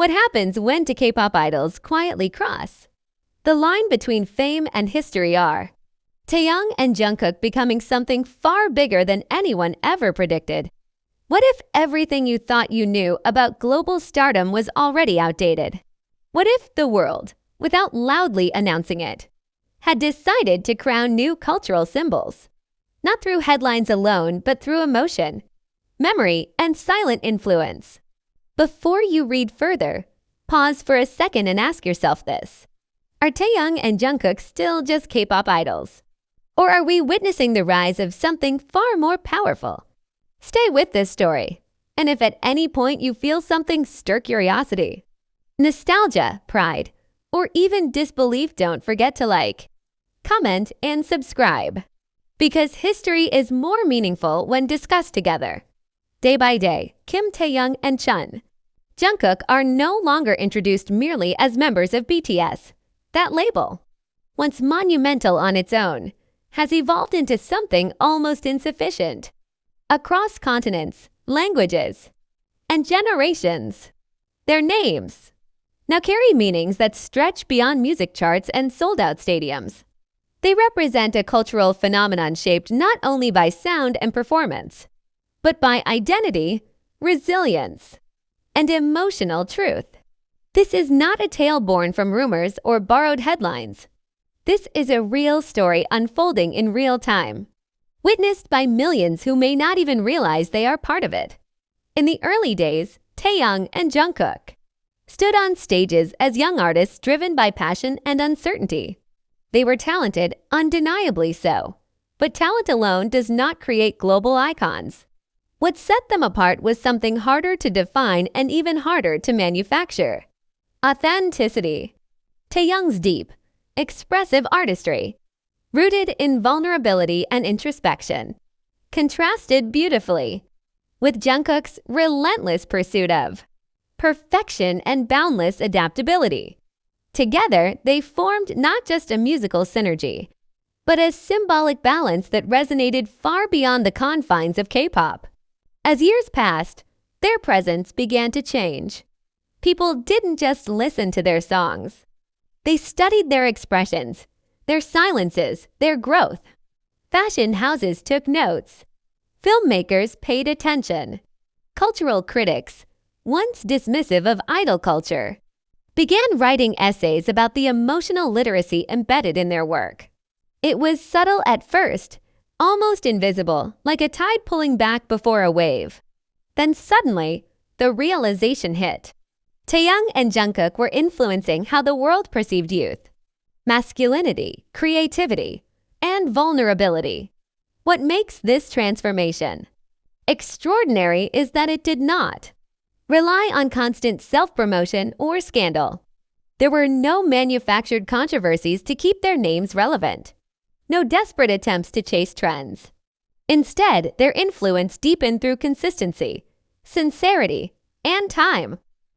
What happens when two K-pop idols quietly cross? The line between fame and history are Taehyung and Jungkook becoming something far bigger than anyone ever predicted. What if everything you thought you knew about global stardom was already outdated? What if the world, without loudly announcing it, had decided to crown new cultural symbols? Not through headlines alone, but through emotion, memory, and silent influence. Before you read further, pause for a second and ask yourself this. Are Taehyung and Jungkook still just K-pop idols? Or are we witnessing the rise of something far more powerful? Stay with this story, and if at any point you feel something stir curiosity, nostalgia, pride, or even disbelief, don't forget to like, comment, and subscribe. Because history is more meaningful when discussed together. Day by day, Kim Taehyung and Jungkook are no longer introduced merely as members of BTS. That label, once monumental on its own, has evolved into something almost insufficient. Across continents, languages, and generations, their names now carry meanings that stretch beyond music charts and sold-out stadiums. They represent a cultural phenomenon shaped not only by sound and performance, but by identity, resilience, and emotional truth. This is not a tale born from rumors or borrowed headlines. This is a real story unfolding in real time, witnessed by millions who may not even realize they are part of it. In the early days, Taehyung and Jungkook stood on stages as young artists driven by passion and uncertainty. They were talented, undeniably so, but talent alone does not create global icons. What set them apart was something harder to define and even harder to manufacture: authenticity. Taehyung's deep, expressive artistry, rooted in vulnerability and introspection, contrasted beautifully with Jungkook's relentless pursuit of perfection and boundless adaptability. Together, they formed not just a musical synergy, but a symbolic balance that resonated far beyond the confines of K-pop. As years passed, their presence began to change. People didn't just listen to their songs. They studied their expressions, their silences, their growth. Fashion houses took notes. Filmmakers paid attention. Cultural critics, once dismissive of idol culture, began writing essays about the emotional literacy embedded in their work. It was subtle at first, almost invisible, like a tide pulling back before a wave. Then suddenly, the realization hit. Taehyung and Jungkook were influencing how the world perceived youth, masculinity, creativity, and vulnerability. What makes this transformation extraordinary is that it did not rely on constant self-promotion or scandal. There were no manufactured controversies to keep their names relevant, no desperate attempts to chase trends. Instead, their influence deepened through consistency, sincerity, and time.